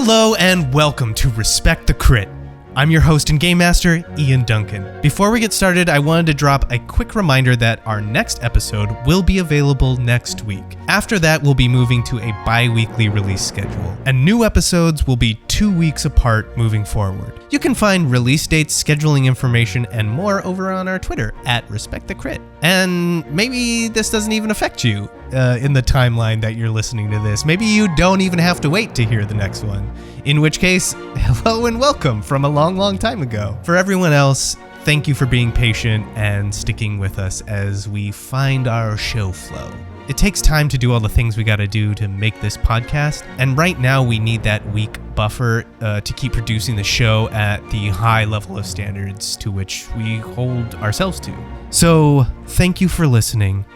Hello and welcome to Respect the Crait. I'm your host and game master, Ian Duncan. Before we get started, I wanted to drop a quick reminder that our next episode will be available next week. After that, we'll be moving to a bi-weekly release schedule, and new episodes will be 2 weeks apart moving forward. You can find release dates, scheduling information, and more over on our Twitter at Respect the Crait. And maybe this doesn't even affect you in the timeline that you're listening to this. Maybe you don't even have to wait to hear the next one. In which case, hello and welcome from a long time ago. For everyone else, thank you for being patient and sticking with us as we find our show flow. It takes time to do all the things we gotta do to make this podcast, and right now we need that week buffer to keep producing the show at the high level of standards to which we hold ourselves to. So, thank you for listening.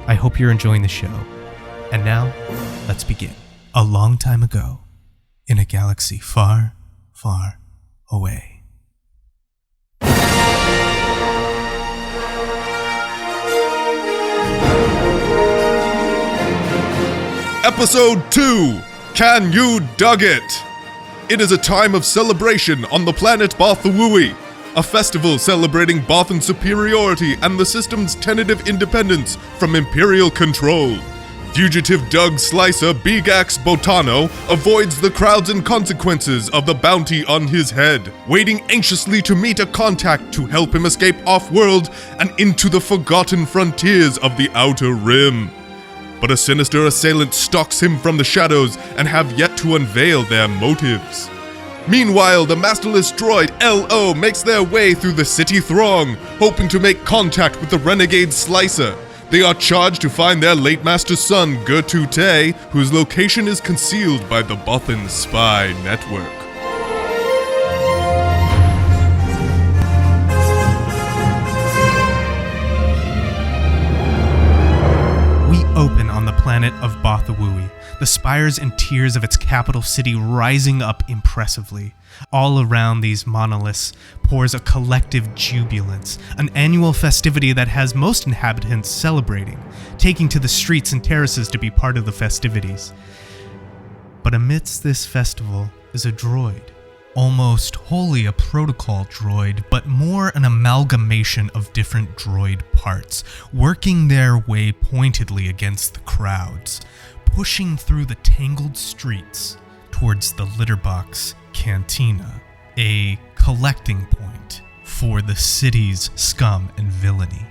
I hope you're enjoying the show. And now, let's begin. A long time ago, in a galaxy far, far away. Episode 2, Can You Dug It? It is a time of celebration on the planet Bothawui, a festival celebrating Bothan superiority and the system's tentative independence from Imperial control. Fugitive Doug Slicer Beegax Botano avoids the crowds and consequences of the bounty on his head, waiting anxiously to meet a contact to help him escape off-world and into the forgotten frontiers of the Outer Rim. But a sinister assailant stalks him from the shadows and have yet to unveil their motives. Meanwhile, the masterless droid LO makes their way through the city throng, hoping to make contact with the renegade Slicer. They are charged to find their late master's son, Gir Tu'Tey, whose location is concealed by the Bothan Spy Network. We open on the planet of Bothawui, the spires and tiers of its capital city rising up impressively. All around these monoliths pours a collective jubilance, an annual festivity that has most inhabitants celebrating, taking to the streets and terraces to be part of the festivities. But amidst this festival is a droid, almost wholly a protocol droid, but more an amalgamation of different droid parts, working their way pointedly against the crowds, pushing through the tangled streets towards the litterbox cantina, a collecting point for the city's scum and villainy.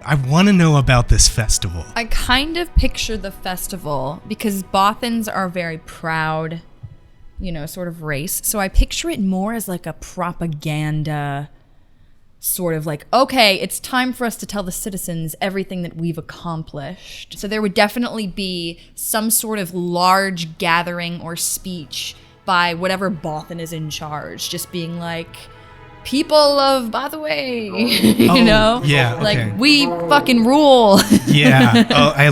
I want to know about this festival. I kind of picture the festival because Bothans are very proud, sort of race. So I picture it more as like a propaganda sort of like, okay, it's time for us to tell the citizens everything that we've accomplished. So there would definitely be some sort of large gathering or speech by whatever Bothan is in charge, just being like, people of Bothawui, Yeah, okay. Like, we fucking rule. Yeah. I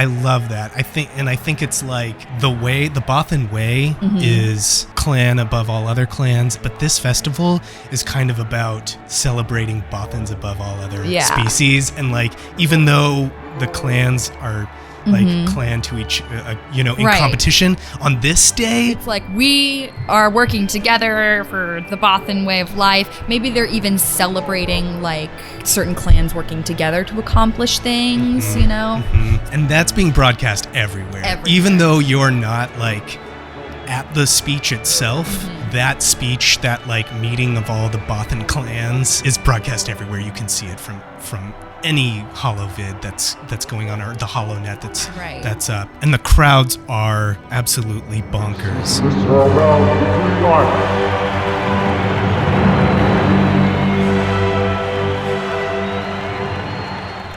love that. I think it's like the Bothan way is clan above all other clans, but this festival is kind of about celebrating Bothans above all other species, and like, even though the clans are like clan to each, in competition. On this day, it's like we are working together for the Bothan way of life. Maybe they're even celebrating like certain clans working together to accomplish things, And that's being broadcast everywhere. Even though you're not like at the speech itself, that speech, that like meeting of all the Bothan clans is broadcast everywhere. You can see it from any holovid that's going on, or the HoloNet that's up, and the crowds are absolutely bonkers.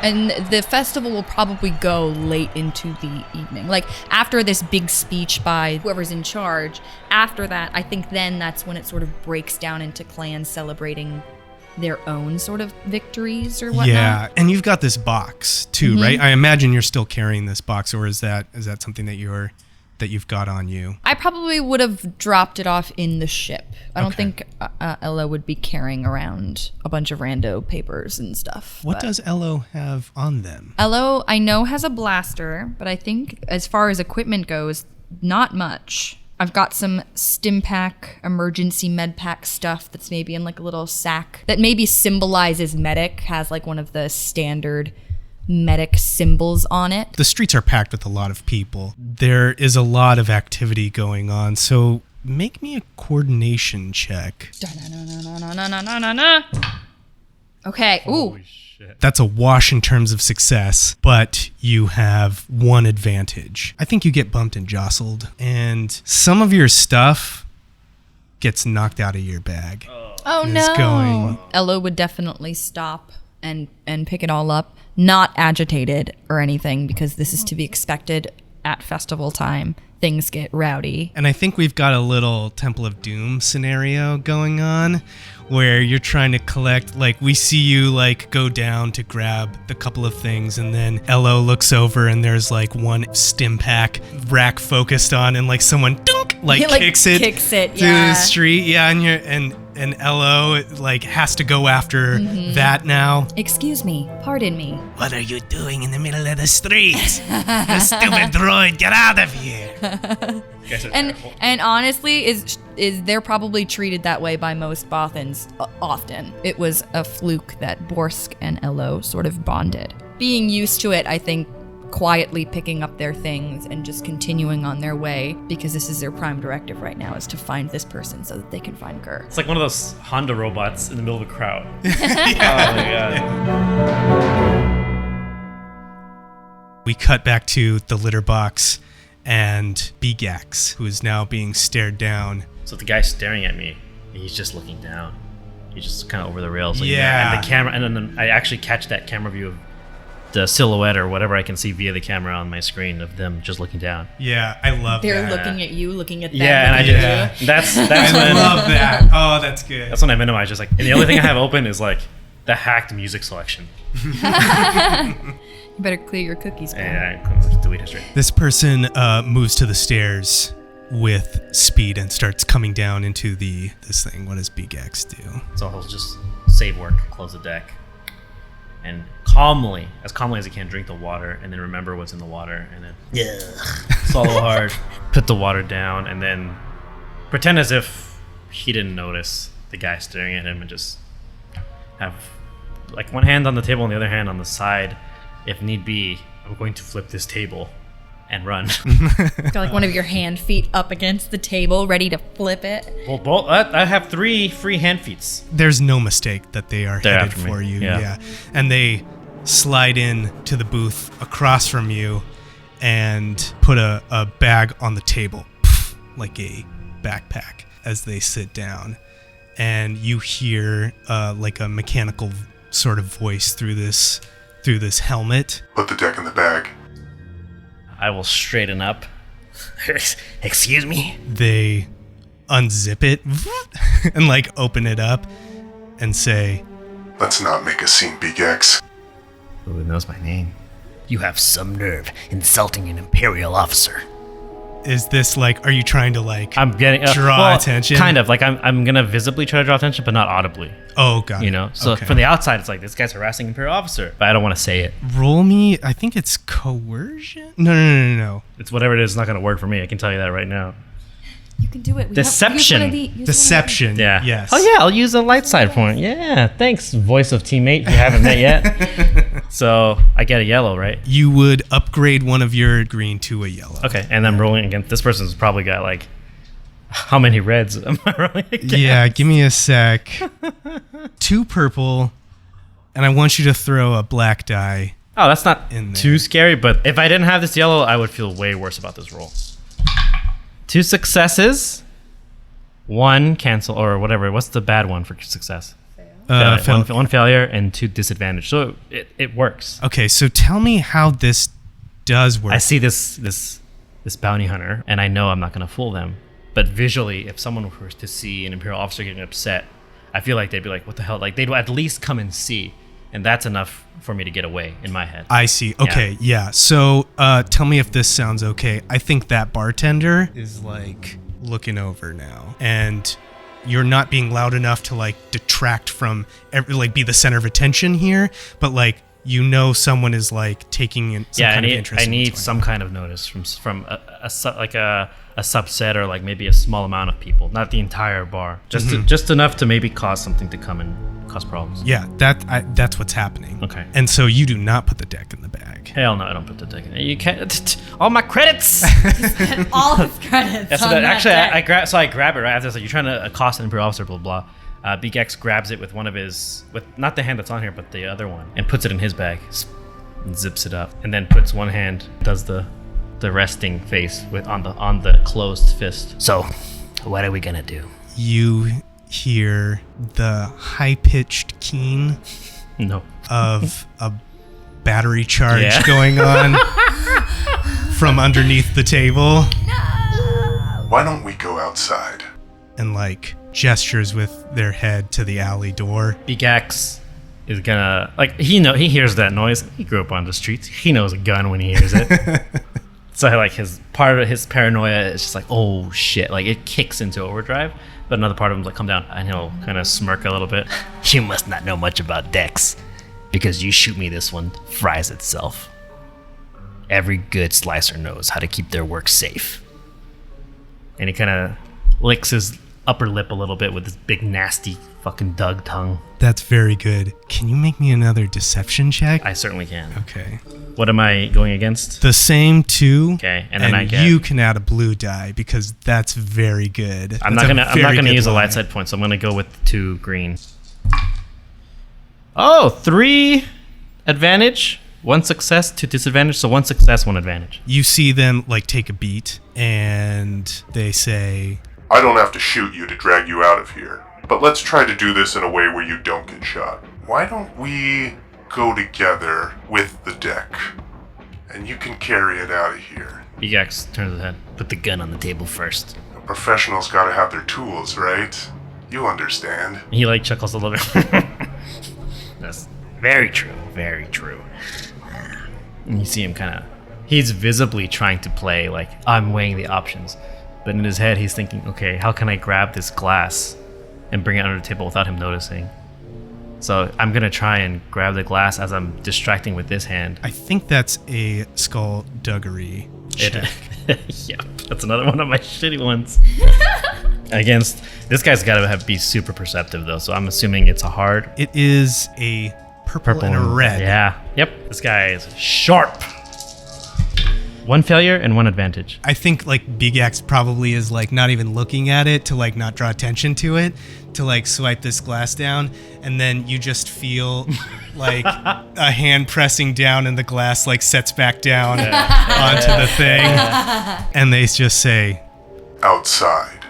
And the festival will probably go late into the evening. Like, after this big speech by whoever's in charge, after that, I think then that's when it sort of breaks down into clans celebrating their own sort of victories or whatnot. Yeah, and you've got this box too, right? I imagine you're still carrying this box, or is that something that you've got on you? I probably would have dropped it off in the ship. I don't think Ella would be carrying around a bunch of rando papers and stuff. What does Ello have on them? Ello, I know, has a blaster, but I think as far as equipment goes, not much. I've got some Stimpack emergency med pack stuff that's maybe in like a little sack that maybe symbolizes medic, has like one of the standard medic symbols on it. The streets are packed with a lot of people. There is a lot of activity going on, so make me a coordination check. Okay, ooh. That's a wash in terms of success, but you have one advantage. I think you get bumped and jostled, and some of your stuff gets knocked out of your bag. Oh no. Ella would definitely stop and pick it all up. Not agitated or anything, because this is to be expected at festival time. Things get rowdy. And I think we've got a little Temple of Doom scenario going on where you're trying to collect, like, we see you, like, go down to grab the couple of things, and then Elo looks over and there's, like, one stim pack rack focused on, and, like, someone dunk, like, kicks it to the street. Yeah, and Elo, like, has to go after that now. Excuse me, pardon me. What are you doing in the middle of the street? The stupid droid, get out of here. And honestly, is they're probably treated that way by most Bothans often. It was a fluke that Borsk and Elo sort of bonded. Being used to it, I think, quietly picking up their things and just continuing on their way, because this is their prime directive right now, is to find this person so that they can find Gir. It's like one of those Honda robots in the middle of a crowd. Oh my god. We cut back to the litter box and Beegax, who is now being stared down. So the guy's staring at me, and he's just looking down. He's just kind of over the rails. Yeah. And the camera, and then I actually catch that camera view of the silhouette or whatever I can see via the camera on my screen of them just looking down. Yeah, I love that. They're looking at you, looking at them. Yeah, and that's I when, love that. Oh, that's good. That's when I minimize. Just like, and the only thing I have open is like the hacked music selection. You better clear your cookies, bro. Yeah, delete history. This person moves to the stairs with speed and starts coming down into this thing. What does Beegax do? So he'll just save work, close the deck, and calmly as I can, drink the water, and then remember what's in the water, and then swallow hard, put the water down, and then pretend as if he didn't notice the guy staring at him, and just have like one hand on the table and the other hand on the side. If need be, I'm going to flip this table and run. Got like one of your hand feet up against the table, ready to flip it. Well, I have 3 free hand feats. There's no mistake that they're headed for you. Yeah. And they slide in to the booth across from you and put a bag on the table, like a backpack, as they sit down. And you hear like a mechanical sort of voice through this helmet. Put the deck in the bag. I will straighten up. Excuse me? They unzip it and like open it up and say, Let's not make a scene, Beegax. Who knows my name? You have some nerve insulting an Imperial officer. is this like, are you trying to like I'm getting draw attention? Kind of like I'm gonna visibly try to draw attention, but not audibly. Oh, got it. You know, so from the outside, it's like this guy's harassing Imperial officer, but I don't want to say it. Roll me. I think it's coercion. No. It's whatever it is. It's not gonna work for me. I can tell you that right now. You can do it. Deception. Deception. Yeah. Yes. Oh yeah, I'll use a light side point. Yeah. Thanks, voice of teammate. You haven't met yet. So I get a yellow, right? You would upgrade one of your green to a yellow. Okay, and I'm rolling against this person's probably got like how many reds am I rolling against? Yeah, give me a sec. 2 purple, and I want you to throw a black die. Oh, that's not in there. Too scary, but if I didn't have this yellow, I would feel way worse about this roll. 2 successes, 1 cancel, or whatever. What's the bad one for success? One failure and 2 disadvantage. So it works. Okay, so tell me how this does work. I see this bounty hunter, and I know I'm not going to fool them. But visually, if someone were to see an Imperial officer getting upset, I feel like they'd be like, what the hell? Like, they'd at least come and see. And that's enough for me to get away in my head. I see. Okay, yeah. So tell me if this sounds okay. I think that bartender is like looking over now. And you're not being loud enough to like detract from, like be the center of attention here. But like, you know someone is like taking in some kind of interest. I need some kind of notice from a a subset or like maybe a small amount of people, not the entire bar. Just enough to maybe cause something to come and cause problems. Yeah, that's what's happening. Okay. And so you do not put the deck in the bag. Hell no, I don't put the deck in. You can't. All my credits. All his credits. Yeah, so on that, that actually, deck. I grab it right after. So you're trying to accost an Imperial officer, blah blah. Beegax grabs it with one of his, with not the hand that's on here, but the other one, and puts it in his bag, and zips it up, and then puts one hand, does the resting face with on the closed fist. So, what are we gonna do? You hear the high-pitched keen No. of a battery charge Yeah. going on from underneath the table, Why don't we go outside? and like gestures with their head to the alley door. Beegax is gonna he hears that noise. He grew up on the streets. He knows a gun when he hears it. So like his part of his paranoia is just like, oh shit, like it kicks into overdrive. But another part of him's like, come down, and he'll kind of smirk a little bit. You must not know much about decks, because you shoot me, this one fries itself. Every good slicer knows how to keep their work safe. And he kind of licks his upper lip a little bit with his big nasty fucking Doug tongue. That's very good. Can you make me another deception check? I certainly can. Okay. What am I going against? The same two. Okay, and then I get. you can add a blue die because that's very good. I'm That's not gonna good use a light line. side point, so I'm gonna go with 2 green. Oh, 3 advantage, 1 success, 2 disadvantage. So 1 success, 1 advantage. You see them like take a beat, and they say, I don't have to shoot you to drag you out of here, but let's try to do this in a way where you don't get shot. Why don't we go together with the deck, and you can carry it out of here? Beegax turns his head. Put the gun on the table first. A professional's gotta have their tools, right? You understand. He like chuckles a little bit. That's very true. Very true. And you see him he's visibly trying to play like, I'm weighing the options. But in his head, he's thinking, okay, how can I grab this glass and bring it under the table without him noticing? So I'm going to try and grab the glass as I'm distracting with this hand. I think that's a skullduggery check. Yep, that's another one of my shitty ones. Against, this guy's got to be super perceptive though, so I'm assuming it's a hard. It is a purple and a red. Yeah, yep, this guy is sharp. 1 failure and 1 advantage. I think like Beegax probably is like not even looking at it to like not draw attention to it, to like swipe this glass down, and then you just feel like a hand pressing down and the glass like sets back down onto the thing, and they just say, Outside.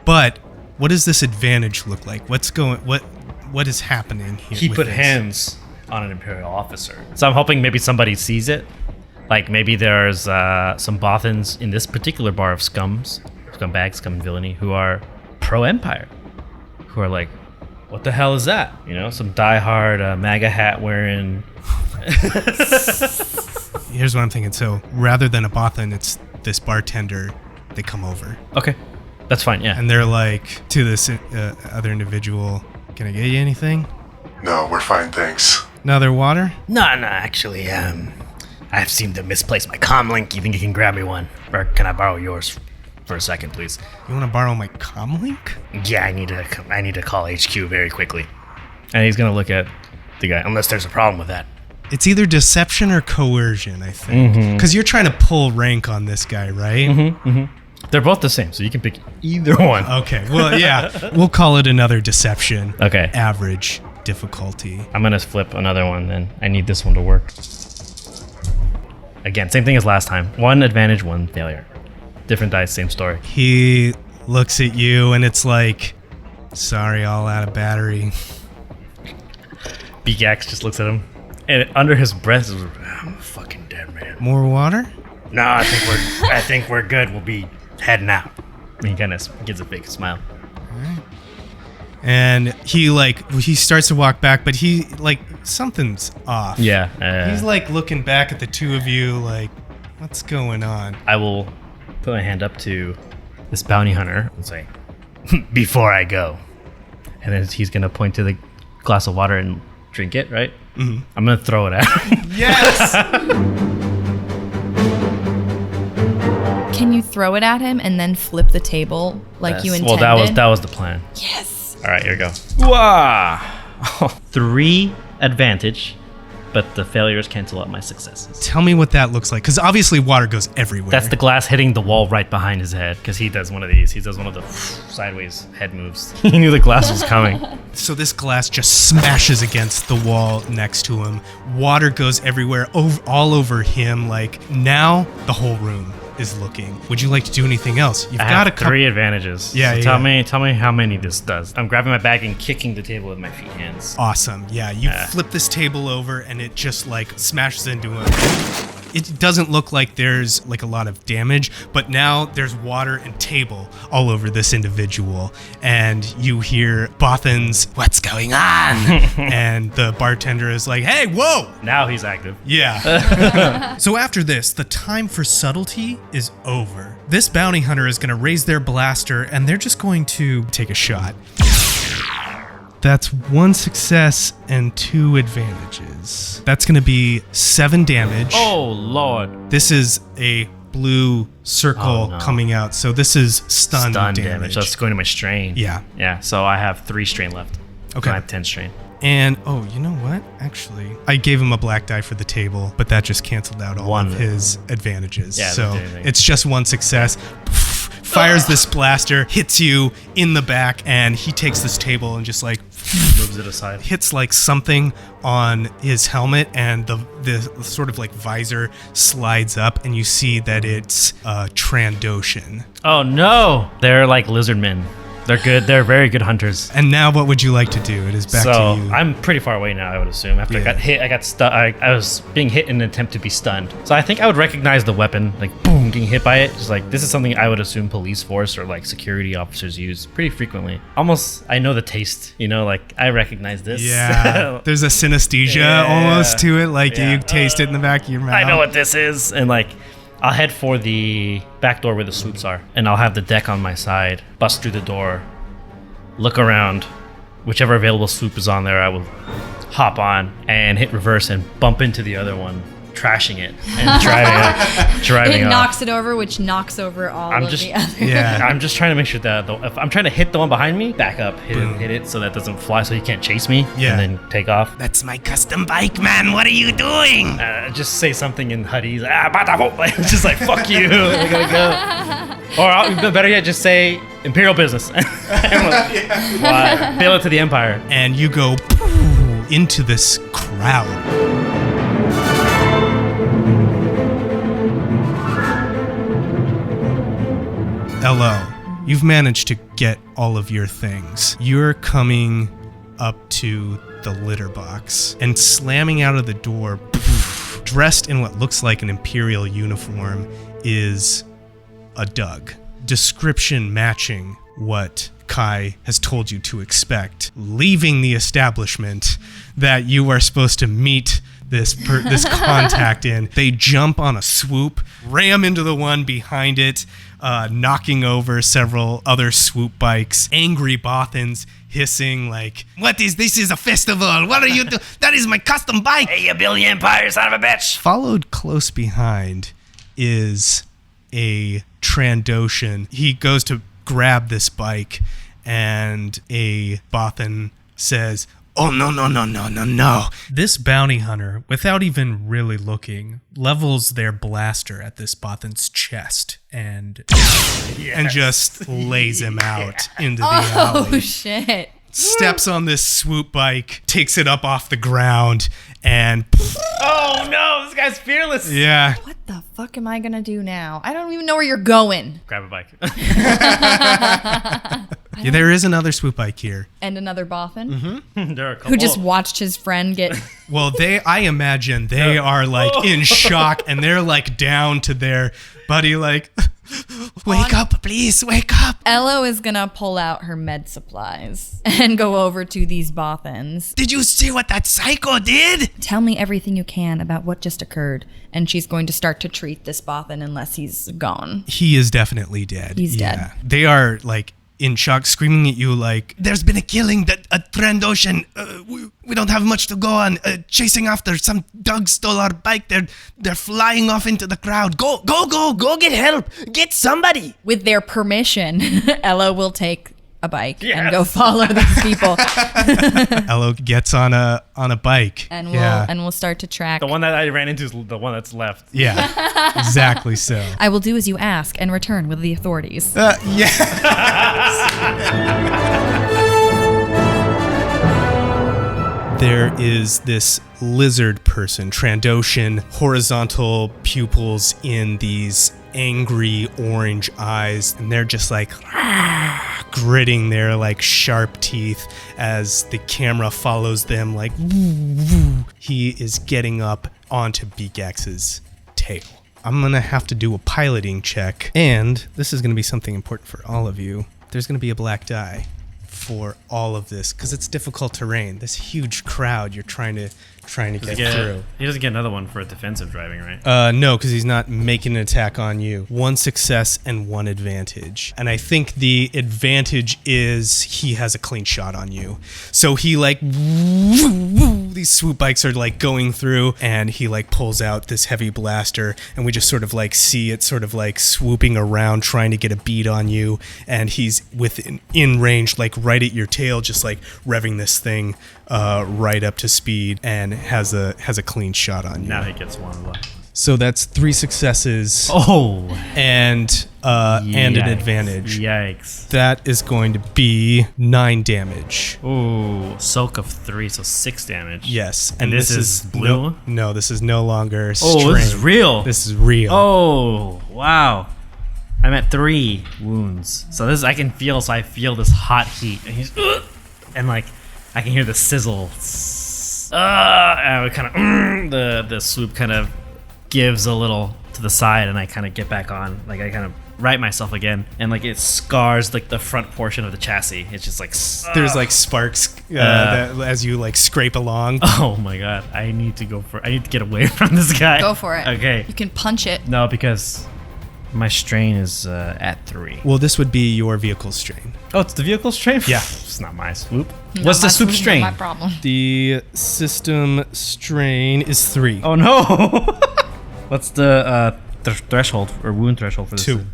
but what does this advantage look like? What is happening here? He with put this? hands on an Imperial officer. So I'm hoping maybe somebody sees it. Like maybe there's some Bothans in this particular bar of scumbags, scum and villainy, who are pro-Empire. Who are like, what the hell is that? You know, some diehard MAGA hat wearing. Here's what I'm thinking. So rather than a Bothan, it's this bartender. They come over. Okay, that's fine, yeah. And they're like to this other individual, can I get you anything? No, we're fine, thanks. Another water? No, actually, I seem to misplace my comlink. You think you can grab me one? Or can I borrow yours for a second, please? You want to borrow my comlink? Yeah, I need to call HQ very quickly. And he's going to look at the guy. Unless there's a problem with that. It's either deception or coercion, I think. Because you're trying to pull rank on this guy, right? They're both the same, so you can pick either one. Okay, well, yeah. We'll call it another deception. Okay. Average difficulty. I'm going to flip another one then. I need this one to work. Again, same thing as last time. 1 advantage, 1 failure. Different dice, same story. He looks at you and it's like, sorry, all out of battery. Beegax just looks at him. And under his breath, I'm a fucking dead man. More water? No, I think we're good. We'll be heading out. And he kind of gives a big smile. And he starts to walk back, but he like something's off. Yeah. He's like looking back at the two of you like, what's going on? I will put my hand up to this bounty hunter and say, Before I go. and then he's going to point to the glass of water and drink it, right? Mm-hmm. I'm going to throw it out. Yes! Can you throw it at him and then flip the table like you intended? Well, that was the plan. Yes. All right, here we go. Wah! 3 advantage, but the failures cancel out my successes. Tell me what that looks like, because obviously water goes everywhere. That's the glass hitting the wall right behind his head, because he does one of these. He does one of the sideways head moves. He knew the glass was coming. So this glass just smashes against the wall next to him. Water goes everywhere, all over him. Like, now the whole room is looking. Would you like to do anything else? You've I got have 3 advantages. Yeah, so yeah. Tell me how many this does. I'm grabbing my bag and kicking the table with my feet hands. Awesome. Yeah, you flip this table over and it just like smashes into him. It doesn't look like there's like a lot of damage, but now there's water and table all over this individual. And you hear Bothan's, "What's going on?" And the bartender is like, "Hey, whoa!" Now he's active. Yeah. So after this, the time for subtlety is over. This bounty hunter is going to raise their blaster and they're just going to take a shot. That's 1 success and 2 advantages. That's going to be 7 damage. Oh, Lord. This is a blue circle coming out. So this is stun damage. So it's going to my strain. Yeah. Yeah, so I have 3 strain left. Okay. So I have 10 strain. And, oh, you know what? Actually, I gave him a black die for the table, but that just canceled out all of his advantages. Yeah, so it's just 1 success. Fires this blaster, hits you in the back, and he takes this table and just like moves it aside. Hits like something on his helmet, and the sort of like visor slides up, and you see that it's Trandoshan. Oh no! They're like lizard men. They're good. They're very good hunters. And now what would you like to do? It is back to you. I'm pretty far away now, I would assume. After I got hit, I got stunned. I was being hit in an attempt to be stunned. So I think I would recognize the weapon, like boom, getting hit by it. Just like, this is something I would assume police force or like security officers use pretty frequently. Almost, I know the taste, you know, like I recognize this. Yeah. There's a synesthesia almost to it. Like you taste it in the back of your mouth. I know what this is. And like, I'll head for the back door where the swoops are, and I'll have the deck on my side, bust through the door, look around, whichever available swoop is on there, I will hop on and hit reverse and bump into the other one, trashing it and driving It off. knocks it over, which knocks over all of the other. Yeah. I'm just trying to make sure that if I'm trying to hit the one behind me, back up, hit it so that doesn't fly, so he can't chase me, and then take off. That's my custom bike, man. What are you doing? Just say something in Huddies, just like fuck you. We're gonna go. Or better yet, just say Imperial business. Bail it to the Empire. And you go into this crowd. Hello. You've managed to get all of your things. You're coming up to the litter box and slamming out of the door, dressed in what looks like an Imperial uniform, is a Doug. Description matching what Kai has told you to expect. Leaving the establishment that you are supposed to meet this contact in, they jump on a swoop, ram into the one behind it, knocking over several other swoop bikes. Angry Bothans hissing like, "What is this? Is a festival? What are you doing? That is my custom bike!" Hey, you Billy Empire son of a bitch! Followed close behind is a Trandoshan. He goes to grab this bike, and a Bothan says, "Oh, no. This bounty hunter, without even really looking, levels their blaster at this Bothan's chest and just lays him out into the alley. Oh, shit. Steps on this swoop bike, takes it up off the ground, and... Oh no, this guy's fearless. Yeah. What the fuck am I gonna do now? I don't even know where you're going. Grab a bike. Yeah, there is another swoop bike here. And another Bothan There are a couple. who just watched his friend get... Well, I imagine they are like in shock, and they're like down to their buddy like, "Wake up, please, wake up." Elo is gonna pull out her med supplies and go over to these Bothans. "Did you see what that psycho did?" Tell me everything you can about what just occurred. And she's going to start to treat this Bothan unless he's gone. He is definitely dead. He's dead. They are like in shock, screaming at you like, "There's been a killing, a Trandoshan. We don't have much to go on. Chasing after some dogs stole our bike. They're flying off into the crowd. Go get help. Get somebody." With their permission, Ella will take a bike and go follow these people. Elo gets on a bike. And yeah. we'll start to track. The one that I ran into is the one that's left. Yeah, exactly so. I will do as you ask and return with the authorities. Yeah. There is this lizard person, Trandoshan, horizontal pupils in these angry orange eyes, and they're just like gritting their like sharp teeth as the camera follows them like woo, woo. He is getting up onto Beegax's tail. I'm gonna have to do a piloting check, and this is gonna be something important for all of you. There's gonna be a black die for all of this because it's difficult terrain. This huge crowd you're trying to get through. He doesn't get another one for defensive driving, right? No, because he's not making an attack on you. 1 success and 1 advantage. And I think the advantage is he has a clean shot on you. So he like, woo, woo, these swoop bikes are like going through, and he like pulls out this heavy blaster, and we just sort of like see it sort of like swooping around trying to get a bead on you, and he's in range, like right at your tail, just like revving this thing right up to speed, and has a clean shot on you. Now he gets one left. So that's 3 successes. Oh, and an advantage. Yikes! That is going to be 9 damage. Ooh, soak of 3, so 6 damage. Yes, and this is blue. No, this is no longer Oh, string. this is real. This is real. Oh, wow! I'm at 3 wounds. So this I feel this hot heat, and he's and like I can hear the sizzle. And we kind of the swoop kind of gives a little to the side, and I kind of get back on. Like I kind of right myself again, and like it scars like the front portion of the chassis. It's just like there's like sparks that, as you like scrape along. Oh my god! I need to get away from this guy. Go for it. Okay. You can punch it. No, because my strain is at 3. Well, this would be your vehicle strain. Oh, it's the vehicle strain? Yeah. It's not my swoop. Not What's the my swoop strain? Not my problem. The system strain is 3. Oh no! What's the threshold or wound threshold for this? 2.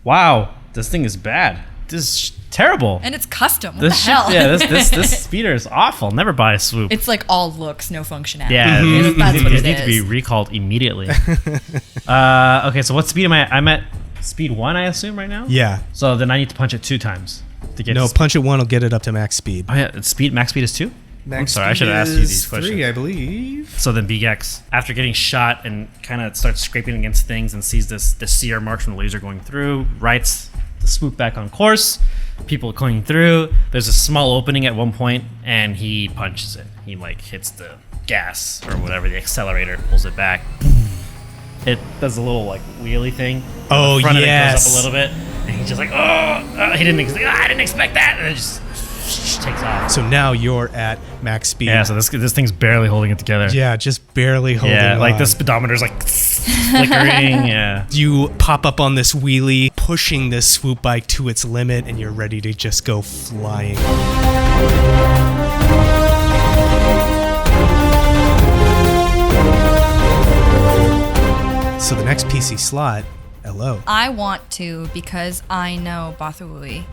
Wow, this thing is bad. This is terrible. And it's custom. What This the hell? this speeder is awful. Never buy a swoop. It's like all looks, no functionality. Yeah, That's what these it need to be is. recalled immediately. Okay, so what speed am I? I'm at speed 1, I assume, right now. Yeah. So then I need to punch it 2 times to get. No, punch it 1 will get it up to max speed. Oh yeah, max speed is 2. I'm sorry, I should have asked you these questions. 3, I believe. So then Beegax, after getting shot and kind of starts scraping against things and sees the sear marks from the laser going through, rights the swoop back on course, people going through. There's a small opening at one point, and he punches it. He like hits the gas or whatever, the accelerator, pulls it back. It does a little like wheelie thing. Oh, the front yes. of it goes up a little bit, and he's just like, I didn't expect that, and it just takes off. So now you're at max speed. Yeah, so this thing's barely holding it together. Yeah, just barely holding Yeah, like on. the speedometer's like flickering. Yeah. You pop up on this wheelie, pushing this swoop bike to its limit, and you're ready to just go flying. So the next PC slot, hello. I want to, because I know Bothawui,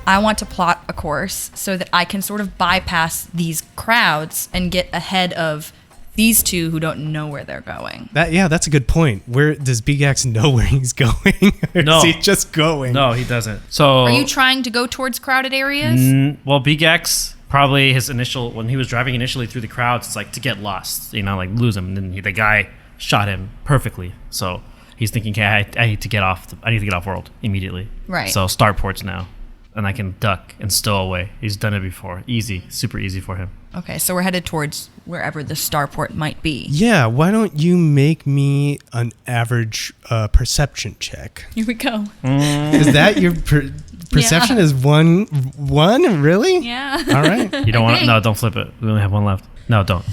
I want to plot a course so that I can sort of bypass these crowds and get ahead of these two who don't know where they're going. That's a good point. Where does Beegax know where he's going? Or No. is he just going? No, he doesn't. So Are you trying to go towards crowded areas? well, Beegax probably when he was driving initially through the crowds, it's like to get lost, like lose him. And then the guy shot him perfectly. So he's thinking, okay, I need to get off. I need to get off world immediately. Right. So starports now, and I can duck and stow away. He's done it before. Easy, super easy for him. Okay, so we're headed towards wherever the starport might be. Yeah, why don't you make me an average perception check? Here we go. Is that your perception? Is one? Really? Yeah. All right. You don't want? No, don't flip it. We only have one left. No, don't.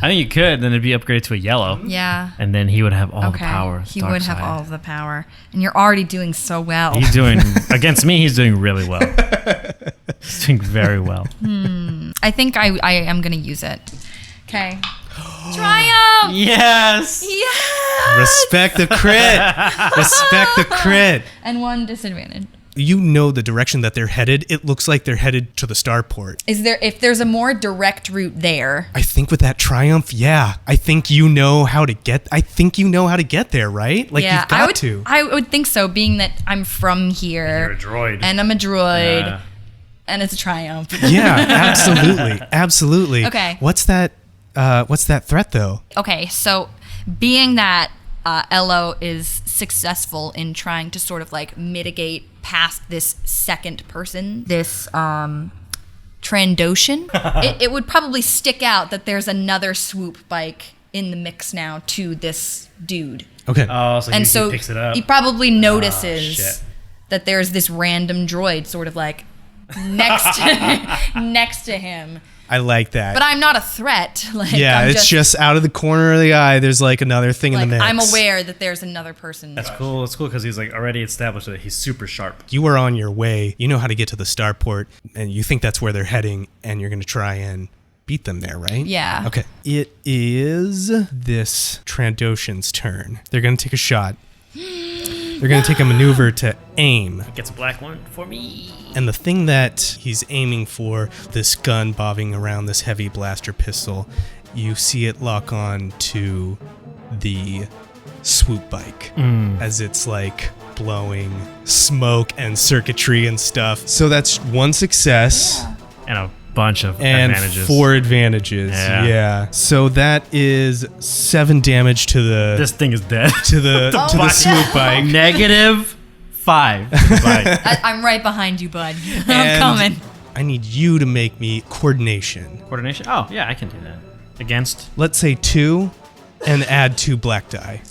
I think you could. Then it'd be upgraded to a yellow. Yeah. And then he would have all the Okay. power. He dark would have side. all of the power. And you're already doing so well. He's doing against me. He's doing really well. He's doing very well. I think I am going to use it. Okay. Triumph! Yes. Yeah! Respect the crit. Respect the crit. And 1 disadvantage. You know the direction that they're headed. It looks like they're headed to the starport. If there's a more direct route there? I think with that triumph, yeah. I think you know how to get there, right? Like Yeah, you've got to. I would think so, being that I'm from here. You're a droid. And I'm a droid. Yeah. And it's a triumph. Yeah, absolutely. Absolutely. Okay. What's that threat though? Okay, so being that Ello is successful in trying to sort of like mitigate past this second person, this Trandoshan, it would probably stick out that there's another swoop bike in the mix now to this dude. Okay. Oh, so And he so picks it up. he probably notices shit. that there's this random droid sort of like next to him. I like that. But I'm not a threat. Like, yeah, I'm it's just out of the corner of the eye. There's like another thing in like the mix. I'm aware that there's another person. That's cool. It's cool because he's like already established that he's super sharp. You are on your way. You know how to get to the starport, and you think that's where they're heading, and you're going to try and beat them there, right? Yeah. Okay. It is this Trandoshan's turn. They're going to take a shot. They're going to take a maneuver to aim. Gets a black one for me. And the thing that he's aiming for, this gun bobbing around this heavy blaster pistol, you see it lock on to the swoop bike as it's like blowing smoke and circuitry and stuff. So that's 1 success And a bunch of and advantages. 4 advantages. Yeah. Yeah. So that is 7 damage to the This thing is dead. to the swoop bike. -5. Bye. I'm right behind you, bud. I'm And coming. I need you to make me coordination. Coordination? Oh, yeah, I can do that. Against? Let's say 2 and add 2 black die.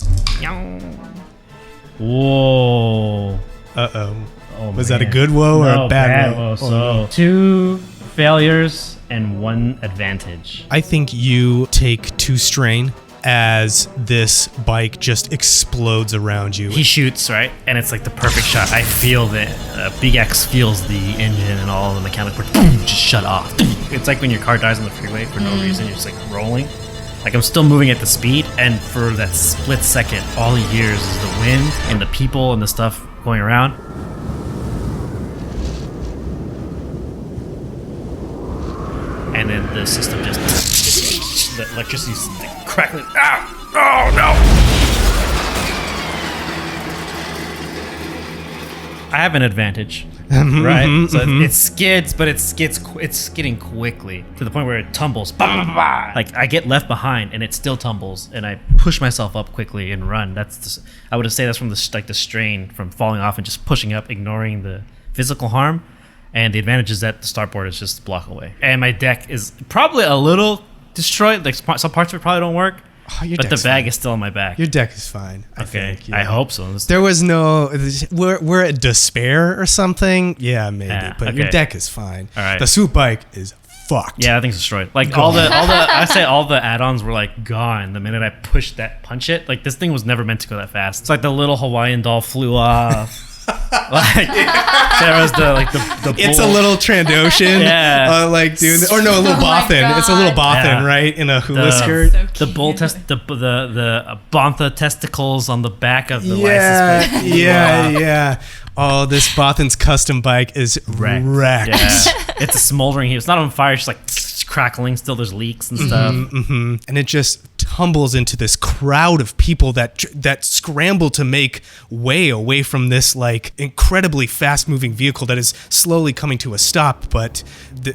Whoa. Uh-oh. Oh, Was that a man. good woe or No, a bad woe? woe. So 2 failures and 1 advantage. I think you take 2 strain as this bike just explodes around you. He shoots, right? And it's like the perfect shot. I feel that Beegax feels the engine and all the mechanical just shut off. It's like when your car dies on the freeway for no reason. You're just like rolling. Like I'm still moving at the speed, and for that split second, all he hears is the wind and the people and the stuff going around. And then the system just, the electricity's like crackling. Ah! Oh no! I have an advantage, right? So it skids, but it's skidding quickly to the point where it tumbles. Bah, bah, bah. Like I get left behind, and it still tumbles, and I push myself up quickly and run. I would say that's from the strain from falling off and just pushing up, ignoring the physical harm. And the advantage is that the starport is just a block away. And my deck is probably a little destroyed. Like some parts of it probably don't work. Oh, your But the deck's bag fine. is still on my back. Your deck is fine. I Okay, think, yeah. I hope so. There was no. We're at despair or something. Yeah, maybe. Yeah, but your okay. deck is fine. All right. The swoop bike is fucked. Yeah, that thing's destroyed. Like all the I say all the add-ons were like gone the minute I punch it. Like this thing was never meant to go that fast. It's like the little Hawaiian doll flew off. Like there was the It's a bull. little Trandoshan. Yeah. Like doing, or no, a little Oh my Bothan. It's a little God. Bothan, Yeah. right? In a hula The- skirt. So The cute. bull the Bontha testicles on the back of the Yeah, license plate. yeah. Oh, this Bothan's custom bike is wrecked. Yeah. It's a smoldering heap. It's not on fire. It's just like crackling. Still, there's leaks and stuff. And it just tumbles into this crowd of people that scramble to make way away from this like incredibly fast-moving vehicle that is slowly coming to a stop. But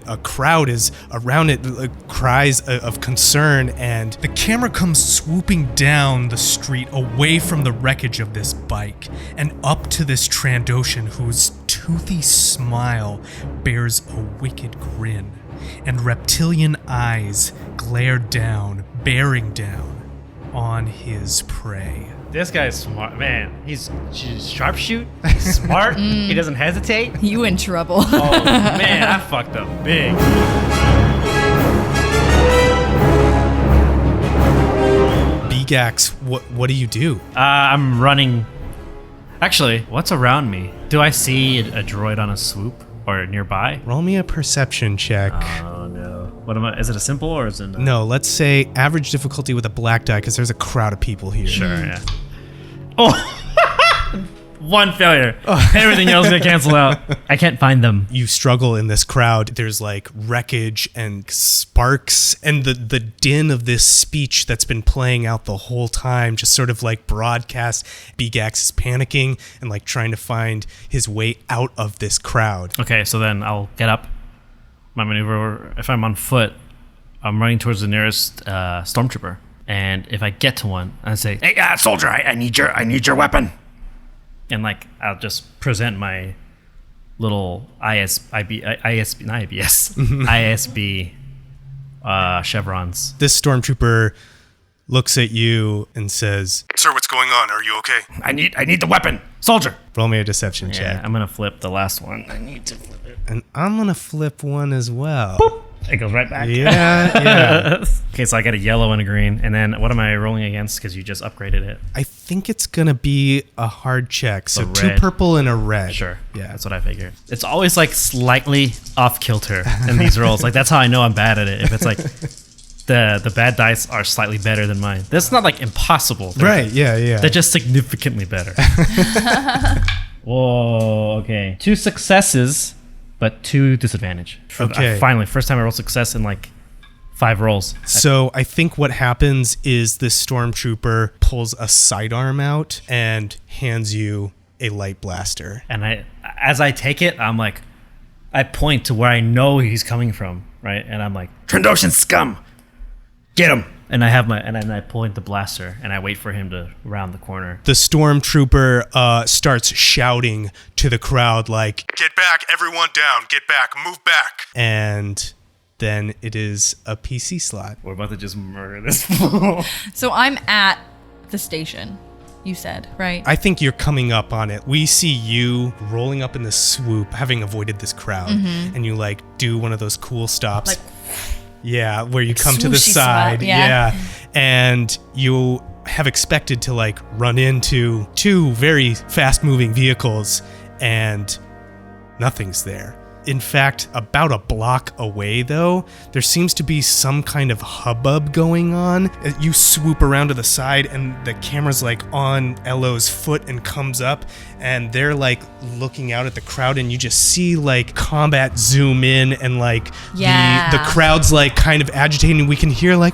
a crowd is around it, cries of concern, and the camera comes swooping down the street away from the wreckage of this bike and up to this Trandoshan whose toothy smile bears a wicked grin, and reptilian eyes glare down, bearing down on his prey. This guy's smart, man. He's sharpshoot. He's smart. He doesn't hesitate. You in trouble. Oh man, I fucked up big. Beegax, what do you do? I'm running. Actually, what's around me? Do I see a droid on a swoop or nearby? Roll me a perception check. Oh no. What am I? Is it a simple or is it? No, let's say average difficulty with a black die because there's a crowd of people here. Sure. Yeah. Oh. One failure. Everything else got canceled out. I can't find them. You struggle in this crowd. There's like wreckage and sparks and the din of this speech that's been playing out the whole time, just sort of like broadcast. Beegax is panicking and like trying to find his way out of this crowd. Okay, so then I'll get up. My maneuver, if I'm on foot, I'm running towards the nearest stormtrooper. And if I get to one, I say, "Hey, soldier, I need your weapon." And like I'll just present my little ISB chevrons. This stormtrooper looks at you and says, "Sir, what's going on? Are you okay?" I need the weapon, soldier. Roll me a deception Yeah, check. I'm gonna flip the last one. I need to flip it. And I'm gonna flip one as well. Boop. It goes right back. Yeah. Okay, so I got a yellow and a green, and then what am I rolling against? Because you just upgraded it. I think it's gonna be a hard check. So A 2 red. purple and a red. Sure. Yeah. That's what I figured. It's always like slightly off kilter in these rolls. Like that's how I know I'm bad at it. If it's like the bad dice are slightly better than mine. That's not like impossible. Right. Yeah. They're just significantly better. Whoa. Okay. 2 successes, but 2 disadvantage. Okay. Finally, first time I roll success in like 5 rolls. So I think what happens is this stormtrooper pulls a sidearm out and hands you a light blaster. And as I take it, I'm like, I point to where I know he's coming from, right? And I'm like, Trandoshan scum, get him! And I point the blaster and I wait for him to round the corner. The stormtrooper starts shouting to the crowd like, "Get back, everyone down, get back, move back." And then it is a PC slot. We're about to just murder this fool. So I'm at the station, you said, right? I think you're coming up on it. We see you rolling up in the swoop, having avoided this crowd, and you like do one of those cool stops. Like, yeah, where you come to the swooshy side. swap, yeah. And you have expected to like run into 2 very fast moving vehicles and nothing's there. In fact, about a block away, though, there seems to be some kind of hubbub going on. You swoop around to the side, and the camera's like on Elo's foot and comes up, and they're like looking out at the crowd, and you just see like combat zoom in, and like the crowd's like kind of agitating. We can hear like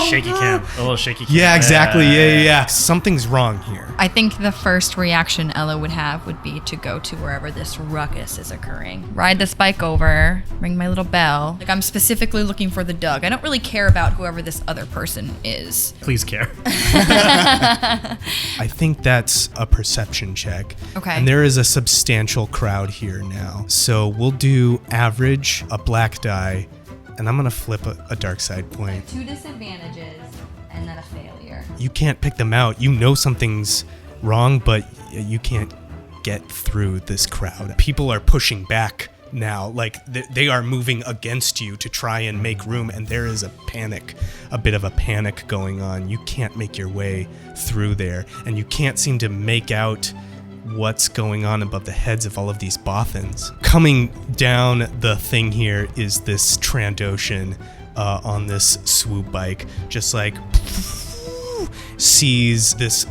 Shaky cam. A little shaky cam. Yeah, exactly. Yeah. Something's wrong here. I think the first reaction Ella would have would be to go to wherever this ruckus is occurring. Ride the spike over, ring my little bell. Like I'm specifically looking for the Doug. I don't really care about whoever this other person is. Please care. I think that's a perception check. Okay. And there is a substantial crowd here now. So we'll do average, a black die, and I'm going to flip a dark side point. 2 disadvantages and then a failure. You can't pick them out. You know something's wrong, but you can't get through this crowd. People are pushing back now, like they are moving against you to try and make room, and there is a bit of a panic going on. You can't make your way through there, and you can't seem to make out what's going on above the heads of all of these Bothans. Coming down the thing here is this Trandoshan on this swoop bike, just like sees this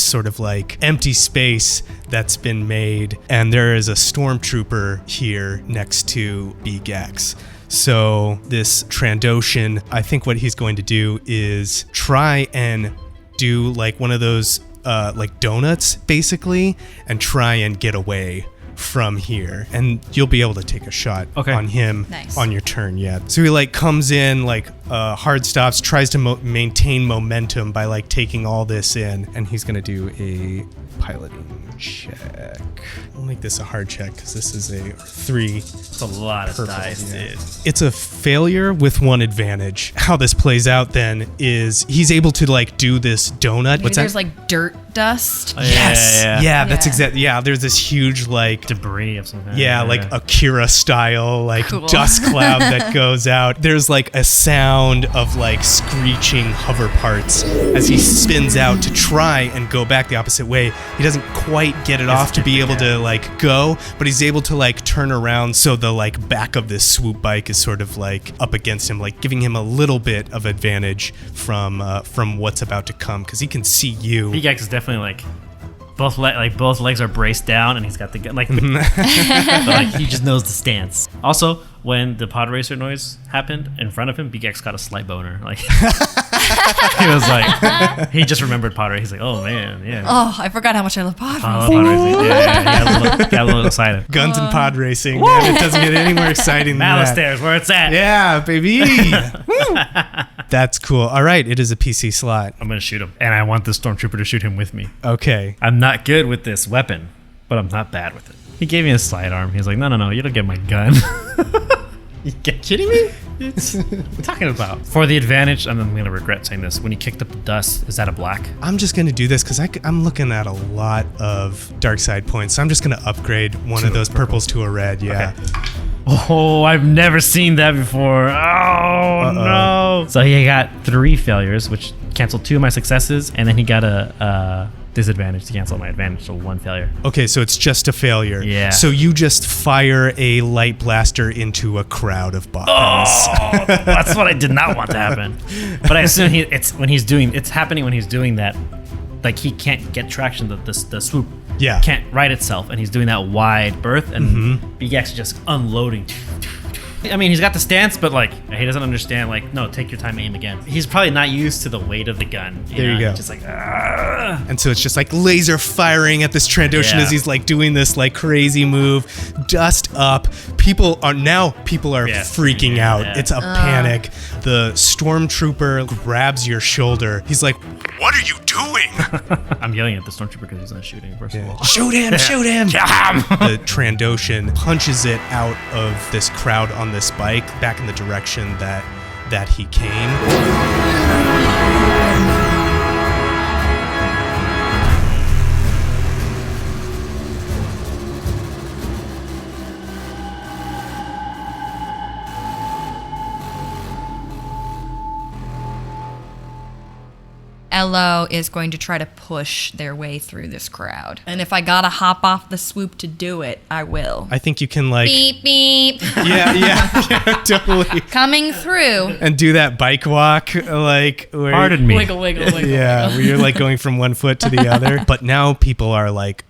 sort of like empty space that's been made, and there is a stormtrooper here next to Beegax. So this Trandoshan, I think what he's going to do is try and do like one of those like donuts basically, and try and get away from here, and you'll be able to take a shot on him on your turn. So he like comes in, like hard stops, tries to maintain momentum by like taking all this in, and he's gonna do a piloting check. We'll make this a hard check because this is a 3. It's a lot of dice, dude. It's a failure with 1 advantage. How this plays out then is he's able to like do this donut. Maybe there's like dirt dust. Yeah, that's exactly. Yeah, there's this huge like debris of some kind. Yeah, like Akira style like cool dust cloud that goes out. There's like a sound sound of like screeching hover parts as he spins out to try and go back the opposite way. He doesn't quite get it off to be able to like go, but he's able to like turn around so the like back of this swoop bike is sort of like up against him, like giving him a little bit of advantage from what's about to come, because he can see you. Beegax is definitely like both legs are braced down, and he's got the gun but, like he just knows the stance. Also, when the pod racer noise happened in front of him, Beegax got a slight boner. Like he was like, he just remembered pod racing. He's like, oh man, yeah. Oh, I forgot how much I love pod racing. Pod racing. Yeah. Got a little excited. Guns and pod racing, man. It doesn't get any more exciting than that. Malastairs, where it's at. Yeah, baby. That's cool. All right, it is a PC slot. I'm gonna shoot him, and I want the stormtrooper to shoot him with me. Okay. I'm not good with this weapon, but I'm not bad with it. He gave me a sidearm. He's like, no, you don't get my gun. You kidding me? What are you talking about? For the advantage, and I'm gonna regret saying this, when he kicked up the dust, is that a black? I'm just gonna do this because I'm looking at a lot of dark side points, so I'm just gonna upgrade one of those purples to a red. Yeah. Okay. Oh, I've never seen that before. Oh, no. So he got 3 failures, which canceled 2 of my successes, and then he got a disadvantage to cancel my advantage, so 1 failure. Okay, so it's just a failure. Yeah. So you just fire a light blaster into a crowd of Bothans. Oh, that's what I did not want to happen. But I assume it's happening when he's doing that. Like, he can't get traction. The swoop can't right itself, and he's doing that wide berth, and Beegax is just unloading. I mean, he's got the stance, but like he doesn't understand. Like, no, take your time, aim again. He's probably not used to the weight of the gun. There you go. Just like, Argh. And so it's just like laser firing at this Trandoshan as he's like doing this like crazy move. Dust up. People are freaking out. Yeah. It's a panic. The stormtrooper grabs your shoulder. He's like, "What are you doing?" I'm yelling at the stormtrooper because he's not shooting. First of all, shoot him! Shoot him! The Trandoshan punches it out of this crowd on this bike back in the direction that he came. Elo is going to try to push their way through this crowd. And if I gotta hop off the swoop to do it, I will. I think you can like... Beep, beep. Yeah, totally. Coming through. And do that bike walk, like... Where, pardon me. Wiggle, wiggle, wiggle. Yeah, where you're like going from one foot to the other. But now people are like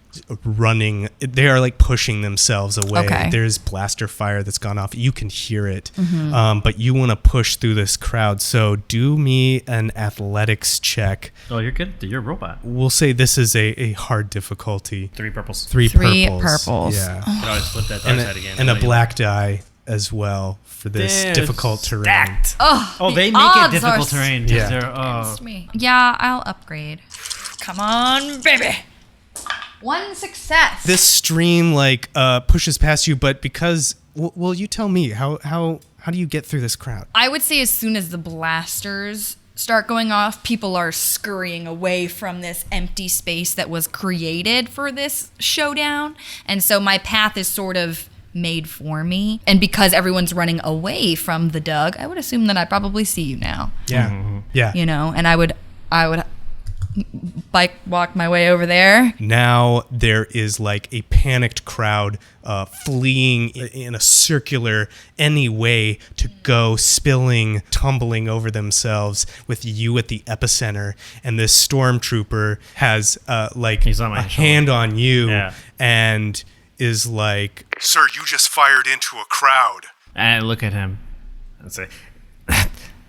running. They are like pushing themselves away. Okay. There's blaster fire that's gone off. You can hear it. But you want to push through this crowd. So do me an athletics check. Oh, you're good. You're a robot. We'll say this is a hard difficulty. 3 purples. Three purples. Yeah. You can always flip that dark side again. And a black die as well for this difficult terrain. Stacked. Oh, They the make it odds difficult are terrain. Yeah. me. Yeah, I'll upgrade. Come on, baby. 1 success. This stream like pushes past you, but because well, you tell me how do you get through this crowd? I would say as soon as the blasters start going off, people are scurrying away from this empty space that was created for this showdown, and so my path is sort of made for me. And because everyone's running away from the Doug, I would assume that I probably see you now. Yeah, yeah. You know, and I would bike walk my way over there. Now there is like a panicked crowd fleeing in a circular any way to go, spilling, tumbling over themselves with you at the epicenter. And this stormtrooper has like He's on my hand on you and is like, "Sir, you just fired into a crowd." And I look at him and say,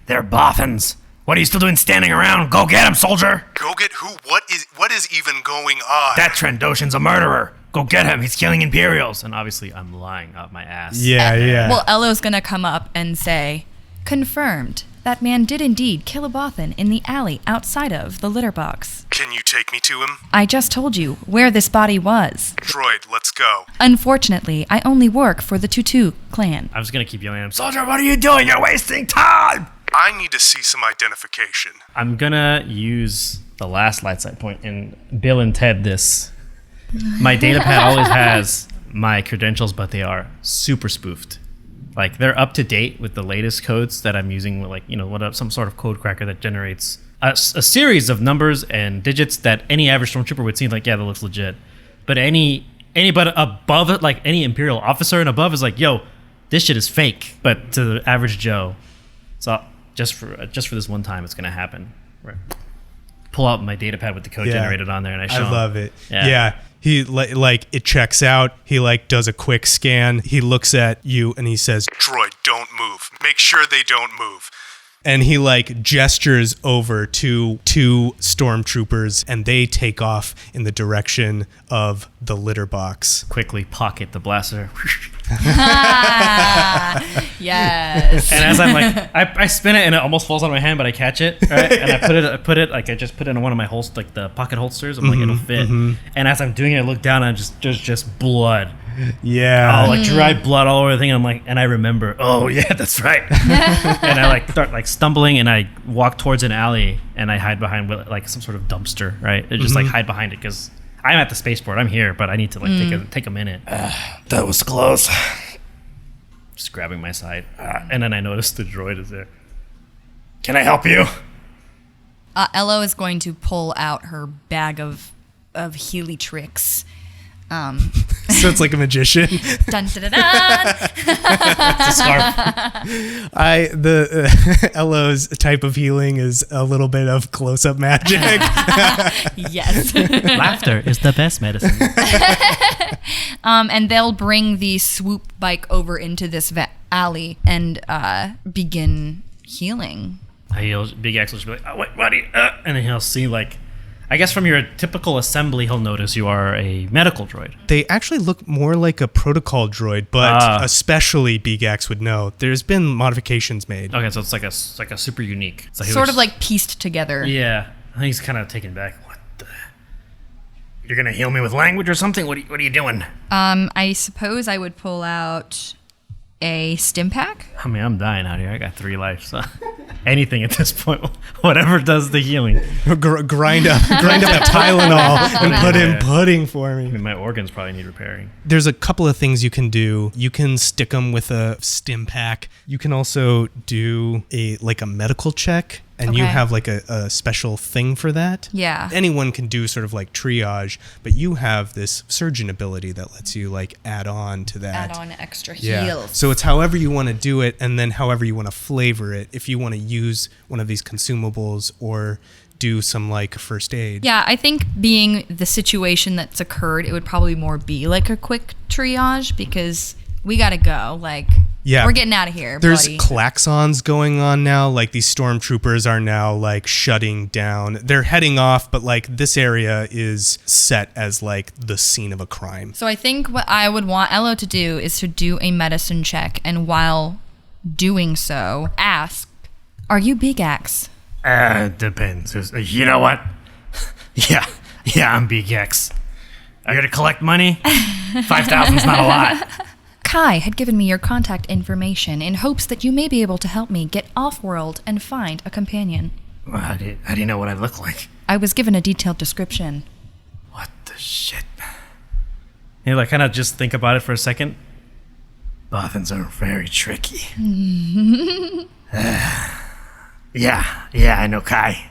They're Bothans. What are you still doing standing around? Go get him, soldier! Go get who? What is even going on? That Trandoshan's a murderer. Go get him. He's killing Imperials. and obviously I'm lying out my ass. Yeah. Well, Elo's gonna come up and say, confirmed. That man did indeed kill a Bothan in the alley outside of the litter box. Can you take me to him? I just told you where this body was. Droid, let's go. Unfortunately, I only work for the Tutu clan. I was gonna keep yelling at him. Soldier, what are you doing? You're wasting time! I need to see some identification. I'm gonna use the last light side point and Bill and Ted this. My data pad always has my credentials, but they are super spoofed. Like they're up to date with the latest codes that I'm using, with like some sort of code cracker that generates a series of numbers and digits that any average stormtrooper would see like, yeah, that looks legit. But anybody above it, like any Imperial officer and above, is like, yo, this shit is fake. But to the average Joe, so just for this one time, it's gonna happen. Right. Pull out my data pad with the code generated on there, and I show him. Love it. Yeah. He like it checks out. He like does a quick scan. He looks at you and he says, "Droid, don't move. Make sure they don't move." And he like gestures over to two stormtroopers, and they take off in the direction of the litter box. Quickly pocket the blaster. Yes. And as I'm like, I spin it and it almost falls out of my hand, but I catch it, right? And I put it like I just put it in one of my holsters, like the pocket holsters. I'm like, it'll fit. And as I'm doing it, I look down and there's just blood. Yeah. Oh, like dry blood all over the thing. And I'm like, and I remember, oh yeah, that's right. And I like start like stumbling and I walk towards an alley and I hide behind like some sort of dumpster, right? I just like hide behind it because I'm at the spaceport. I'm here, but I need to like take a minute. That was close. Just grabbing my side, and then I noticed the droid is there. Can I help you? Ello is going to pull out her bag of Healy tricks. So it's like a magician. Dun, dun, dun, dun. It's a scarf. Elo's type of healing is a little bit of close-up magic. Yes. Laughter is the best medicine. And they'll bring the swoop bike over into this alley and begin healing. Beegax will just be like, oh, wait, buddy. And then he'll see, like, I guess from your typical assembly, he'll notice you are a medical droid. They actually look more like a protocol droid, but especially Beegax would know. There's been modifications made. Okay, so it's like a super unique. So Sort of like pieced together. Yeah. He's kind of taken back. What the? You're going to heal me with language or something? What are you doing? I suppose I would pull out a stim pack. I mean, I'm dying out here. I got 3 lives. So anything at this point, whatever does the healing. Grind up a Tylenol and put in pudding for me. I mean, my organs probably need repairing. There's a couple of things you can do. You can stick them with a stim pack. You can also do a medical check. And you have like a special thing for that. Yeah. Anyone can do sort of like triage, but you have this surgeon ability that lets you like add on to that. Add on extra heals. So it's however you want to do it, and then however you want to flavor it. If you want to use one of these consumables or do some like first aid. Yeah, I think being the situation that's occurred, it would probably more be like a quick triage because we got to go. Like, we're getting out of here. There's buddy. klaxons going on now. Like these stormtroopers are now like shutting down. They're heading off, but like this area is set as like the scene of a crime. So I think what I would want Ello to do is to do a medicine check, and while doing so, ask, "Are you Beegax?" Depends. You know what? Yeah, I'm Beegax. I'm here to collect money. 5,000's not a lot. Kai had given me your contact information in hopes that you may be able to help me get off-world and find a companion. Well, how do you know what I look like? I was given a detailed description. What the shit? You like kind of just think about it for a second. Bothans are very tricky. Yeah, I know Kai.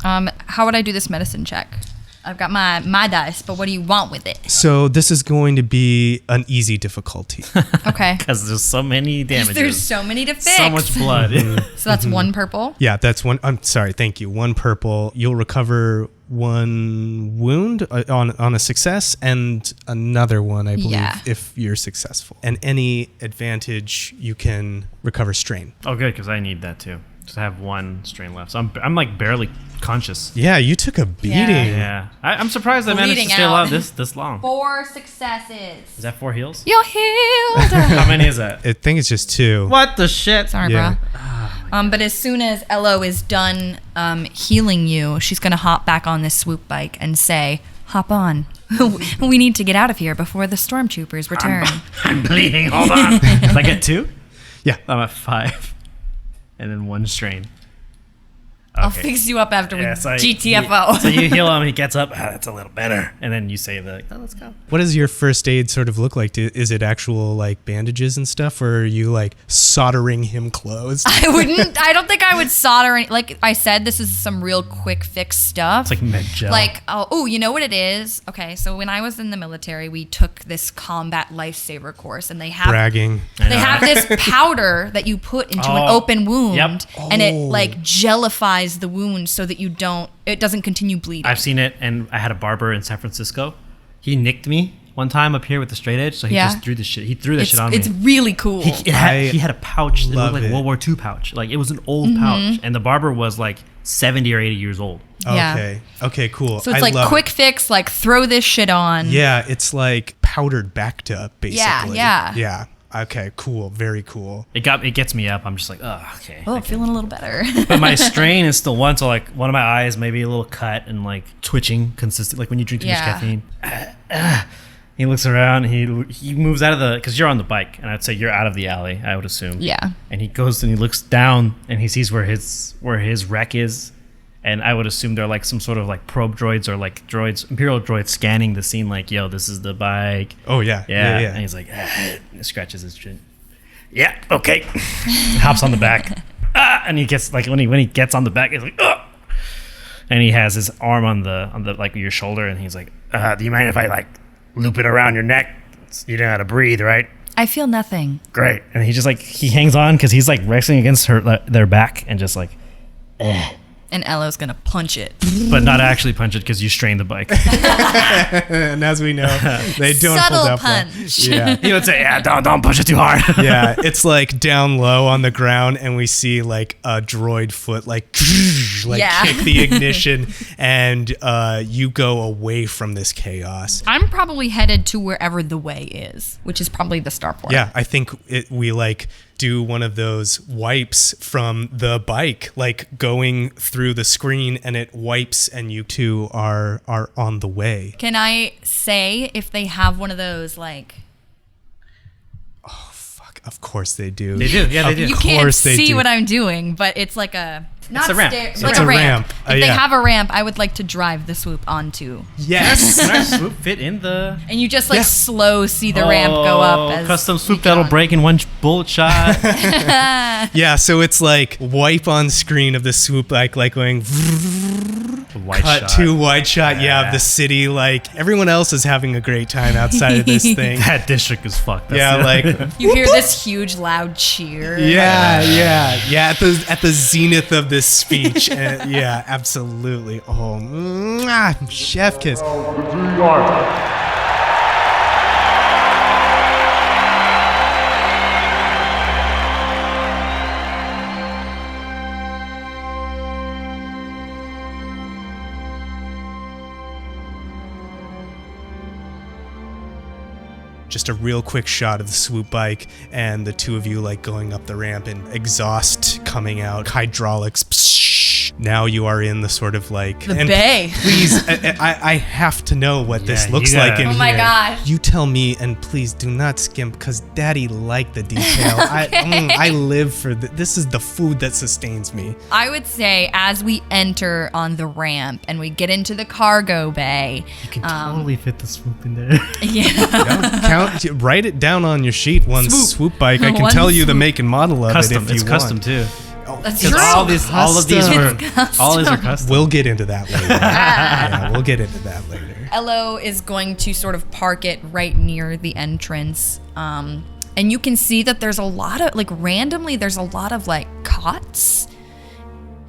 How would I do this medicine check? I've got my dice, but what do you want with it? So this is going to be an easy difficulty. Okay. Because there's so many damages. There's so many to fix. So much blood. So that's 1 purple. Yeah, that's one. I'm sorry. Thank you. 1 purple. You'll recover 1 wound on a success and another one, I believe, if you're successful. And any advantage, you can recover strain. Oh, good, because I need that too. Just have 1 strain left. So I'm like barely conscious. Yeah, you took a beating. Yeah. I'm surprised I managed to stay alive this long. 4 successes. Is that 4 heals? You're healed. How many is that? I think it's just 2. What the shit? Sorry, Yeah. bro. But as soon as Ello is done healing you, she's going to hop back on this swoop bike and say, "Hop on. We need to get out of here before the stormtroopers return." I'm bleeding. Hold on. Did I get 2? Yeah. I'm at 5. And then 1 strain. I'll fix you up after we so GTFO. So you heal him, he gets up, that's a little better. And then you say, let's go. What does your first aid sort of look like? Is it actual like bandages and stuff, or are you like soldering him closed? I don't think I would solder any, like I said, this is some real quick fix stuff. It's like med gel. Like, you know what it is? Okay, so when I was in the military, we took this combat lifesaver course, and they have Bragging. They have this powder that you put into an open wound, and it like jellifies the wound so that it doesn't continue bleeding. I've seen it, and I had a barber in San Francisco. He nicked me one time up here with the straight edge, so he just threw the shit. He threw that shit on me. It's really cool. He had a pouch. It looked like a World War II pouch. Like, it was an old pouch, and the barber was like 70 or 80 years old. Okay. Okay, cool. So it's like quick fix, like throw this shit on. Yeah, it's like powdered backed up, basically. Yeah. Okay, cool. Very cool. It gets me up. I'm just like, oh, okay. Oh, feeling a little better. But my strain is still one, so like one of my eyes maybe a little cut and like twitching consistent, like when you drink too much caffeine. He looks around, he moves out of because you're on the bike, and I'd say you're out of the alley, I would assume. Yeah. And he goes and he looks down and he sees where his wreck is. And I would assume they're like some sort of like probe droids or like droids, Imperial droids scanning the scene like, yo, this is the bike. Oh, yeah. And he's like, he scratches his chin. Yeah, okay. Hops on the back. And he gets like, when he gets on the back, he's like, oh. And he has his arm on the like your shoulder, and he's like, do you mind if I like loop it around your neck? You know how to breathe, right? I feel nothing. Great. And he just like, he hangs on because he's like wrestling against their back and just like, And Elo's gonna punch it. But not actually punch it because you strained the bike. And as we know, they don't Subtle hold up punch. well. Yeah. He would say, don't push it too hard. Yeah, it's like down low on the ground, and we see like a droid foot like kick the ignition, and you go away from this chaos. I'm probably headed to wherever the way is, which is probably the starport. Yeah, I think we like do one of those wipes from the bike, like going through the screen, and it wipes, and you two are on the way. Can I say if they have one of those like? Oh fuck! Of course they do. They do. Yeah, they do. You can't see what I'm doing, but it's like a. Not a ramp. It's It's like a a ramp. ramp. If they have a ramp, I would like to drive the swoop onto. Yes. Can our swoop fit in the... And you just like slow see the ramp go up. As custom swoop that'll break in one bullet shot. Yeah, so it's like wipe on screen of the swoop, like going cut to wide shot. Yeah, of the city. Like everyone else is having a great time outside of this thing. That district is fucked. Like you hear this huge loud cheer. Yeah. At the zenith of this speech. Yeah, absolutely. Oh, chef kiss. Just a real quick shot of the swoop bike and the two of you like going up the ramp and exhaust coming out, hydraulics. Psh, now you are in the sort of like the bay. Please, I have to know what this looks like in here. Oh my gosh! You tell me, and please do not skimp, because Daddy liked the detail. I live for this. Is the food that sustains me. I would say as we enter on the ramp and we get into the cargo bay, you can totally fit the swoop in there. Yeah. Write it down on your sheet. Swoop bike. I can tell you the make and model of it if you want. It's custom too. That's true. All of these are custom. We'll get into that later. Yeah, we'll get into that later. Elo is going to sort of park it right near the entrance. And you can see that there's a lot of, like, randomly, there's a lot of, like, cots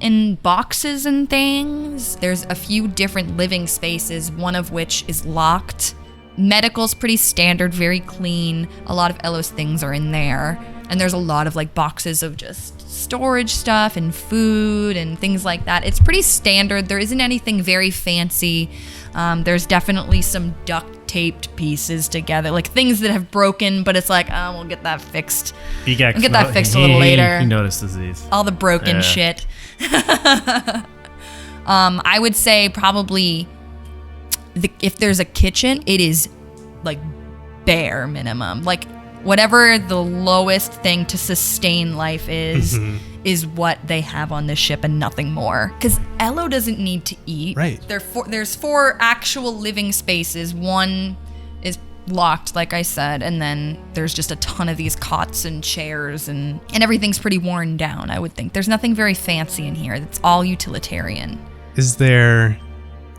and boxes and things. There's a few different living spaces, one of which is locked. Medical's pretty standard, very clean. A lot of Elo's things are in there. And there's a lot of like boxes of just storage stuff and food and things like that. It's pretty standard. There isn't anything very fancy. There's definitely some duct taped pieces together, like things that have broken, but it's like, oh, we'll get that fixed. Beegax, we'll get that fixed a little later. He notices these. All the broken shit. I would say probably if there's a kitchen, it is like bare minimum. Like whatever the lowest thing to sustain life is, is what they have on this ship and nothing more. Because Elo doesn't need to eat. Right. There's 4 actual living spaces. One is locked, like I said, and then there's just a ton of these cots and chairs, and everything's pretty worn down, I would think. There's nothing very fancy in here. It's all utilitarian. Is there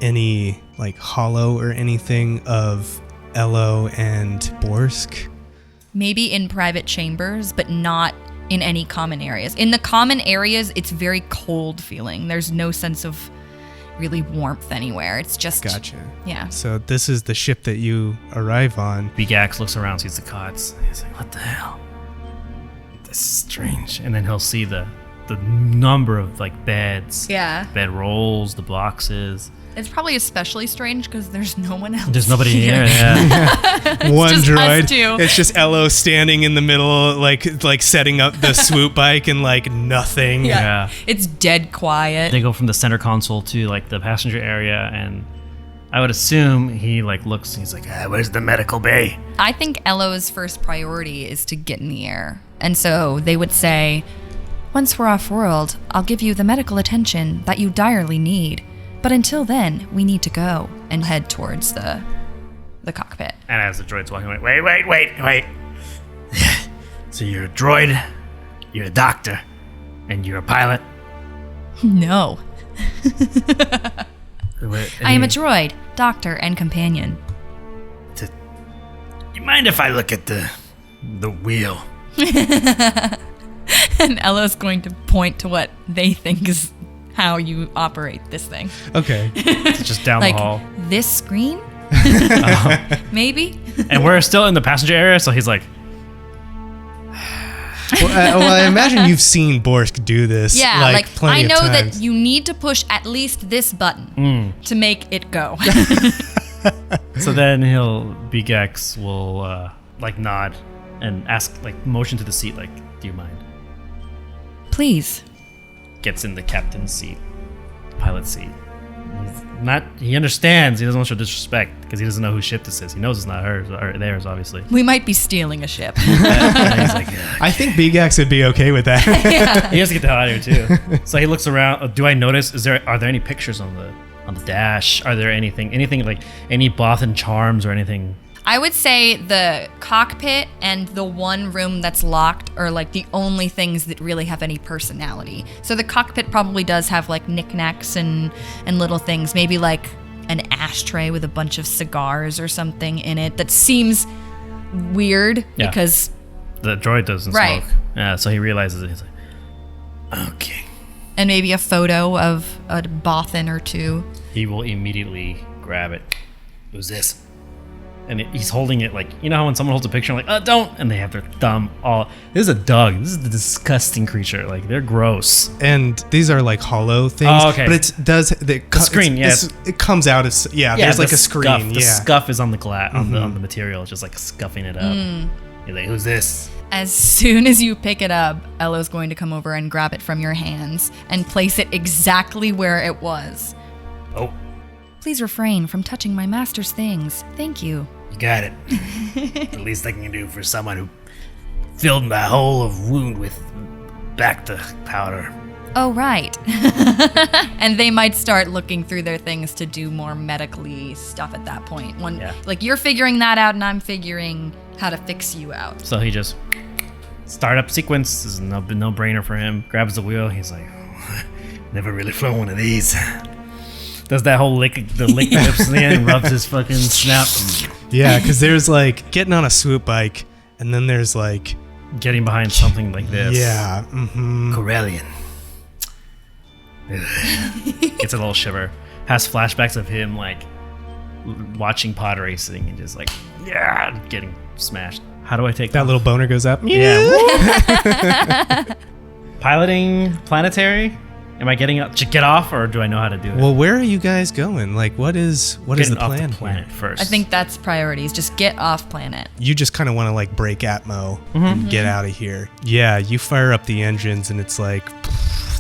any like hollow or anything of Elo and Borsk? Maybe in private chambers, but not in any common areas. In the common areas, it's very cold feeling. There's no sense of really warmth anywhere. It's just... Gotcha. Yeah. So this is the ship that you arrive on. Beegax looks around, sees the cots. He's like, what the hell? This is strange. And then he'll see the number of like beds. Yeah. Bed rolls, the boxes. It's probably especially strange because there's no one else. There's nobody here. here. Yeah. One just droid. us two. It's just Elo standing in the middle, like setting up the swoop bike and like nothing. Yeah. It's dead quiet. They go from the center console to like the passenger area, and I would assume he like looks. He's like, "Where's the medical bay?" I think Elo's first priority is to get in the air. And so they would say, once we're off-world, I'll give you the medical attention that you direly need. But until then, we need to go and head towards the cockpit. And as the droid's walking away, wait. So you're a droid, you're a doctor, and you're a pilot? No. I am a droid, doctor, and companion. You mind if I look at the wheel? And Elo's going to point to what they think is how you operate this thing. Okay. It's just down Like, the hall. this screen? Maybe? And we're still in the passenger area, so he's like, Well, I imagine you've seen Borsk do this. Yeah, like plenty I know of times. that you need to push at least this button to make it go. so then Beegax will like nod and ask, like motion to the seat, like, do you mind? Please. Gets in the captain's seat, pilot seat. He understands. He doesn't want to show disrespect because he doesn't know whose ship this is. He knows it's not hers or theirs, obviously. We might be stealing a ship. And he's like, I think Beegax would be okay with that. he has to get the hell out of here too. So he looks around. Do I notice? Are there any pictures on the dash? Are there anything like any Bothan charms or anything? I would say the cockpit and the one room that's locked are like the only things that really have any personality. So the cockpit probably does have like knickknacks and little things, maybe like an ashtray with a bunch of cigars or something in it that seems weird because the droid doesn't Right. smoke. Yeah, so he realizes it. He's like, okay. and maybe a photo of a Bothan or two. He will immediately grab it. Who's this? And he's holding it like, you know how when someone holds a picture, I'm like, don't, and they have their thumb all. This is a dog. This is a disgusting creature. Like, they're gross. And these are like hollow things. Oh, okay. But the screen, it comes out as there's like a screen. Scuff, the scuff is on the glass on the material. It's just like scuffing it up. You're like, who's this? As soon as you pick it up, Elo's going to come over and grab it from your hands and place it exactly where it was. Oh, Please refrain from touching my master's things. Thank you. You got it. The least I can do for someone who filled my whole of wound with bacta powder. Oh, right. And they might start looking through their things to do more medically stuff at that point. Like, you're figuring that out and I'm figuring how to fix you out. so he just startup sequence. This is no brainer for him. Grabs the wheel. He's like, Never really flown one of these. does that whole lick the lips in the end, rubs his fucking snout. Yeah, because there's like getting on a swoop bike, and then there's like Getting behind something like this. yeah, Corellian. Gets a little shiver. Has flashbacks of him like watching pod racing and just like, getting smashed. How do I take that little boner goes up. Yeah. Piloting planetary? Am I getting up to get off, or do I know how to do it? Well, where are you guys going? Like, what is the Getting off plan? the planet here? first. I think that's priorities. Just get off planet. You just kind of want to like break Atmo and get out of here. Yeah, you fire up the engines and it's like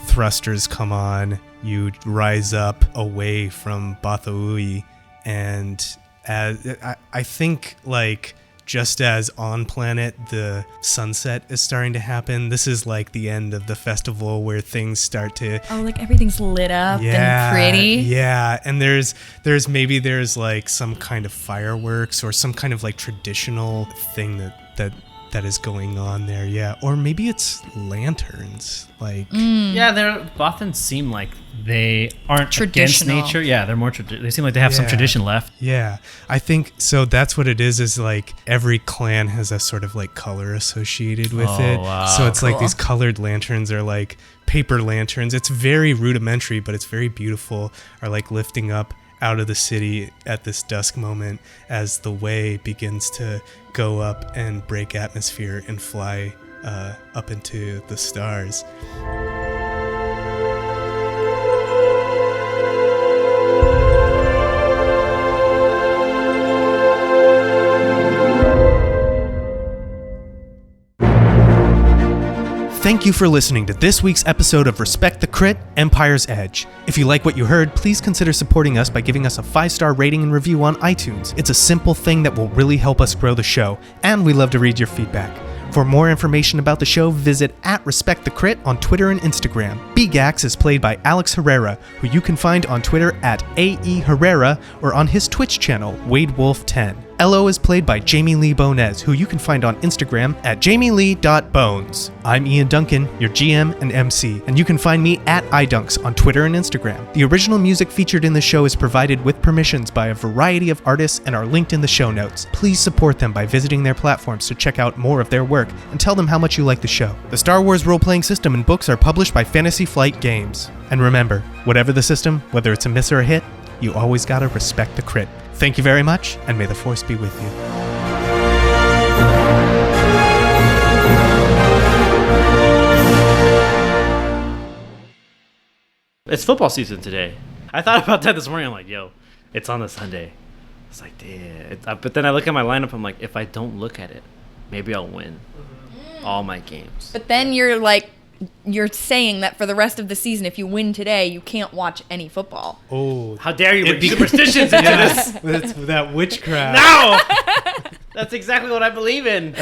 thrusters come on. You rise up away from Bothawui, and I think like just as on planet the sunset is starting to happen. This is like the end of the festival where things start to like everything's lit up and pretty. Yeah, and there's like some kind of fireworks or some kind of like traditional thing that is going on there. Yeah, or maybe it's lanterns. Like Yeah, Bothans seem like they aren't against Traditional. nature. Yeah, they're more they seem like they have some tradition left. Yeah, I think so. That's what it is like every clan has a sort of like color associated with it. Wow. So it's like Cool. these colored lanterns are like paper lanterns. It's very rudimentary, but it's very beautiful. Are like lifting up out of the city at this dusk moment as the way begins to go up and break atmosphere and fly up into the stars. Thank you for listening to this week's episode of Respect the Crit, Empire's Edge. If you like what you heard, please consider supporting us by giving us a 5-star rating and review on iTunes. It's a simple thing that will really help us grow the show, and we love to read your feedback. For more information about the show, visit @RespectTheCrit on Twitter and Instagram. Beegax is played by Alex Herrera, who you can find on Twitter @AEHerrera or on his Twitch channel, WadeWolf10. Elo is played by Jamie Lee Bonez, who you can find on Instagram @jamielee.bones. I'm Ian Duncan, your GM and MC, and you can find me @idunks on Twitter and Instagram. The original music featured in the show is provided with permissions by a variety of artists and are linked in the show notes. Please support them by visiting their platforms to check out more of their work and tell them how much you like the show. The Star Wars role-playing system and books are published by Fantasy Flight Games. And remember, whatever the system, whether it's a miss or a hit, you always gotta respect the crit. Thank you very much, and may the Force be with you. It's football season today. I thought about that this morning. I'm like, yo, it's on a Sunday. It's like, damn. But then I look at my lineup. I'm like, if I don't look at it, maybe I'll win all my games. But then you're saying that for the rest of the season, if you win today, you can't watch any football. Oh, How dare you bring superstitions into this? that's that witchcraft. No! That's exactly what I believe in.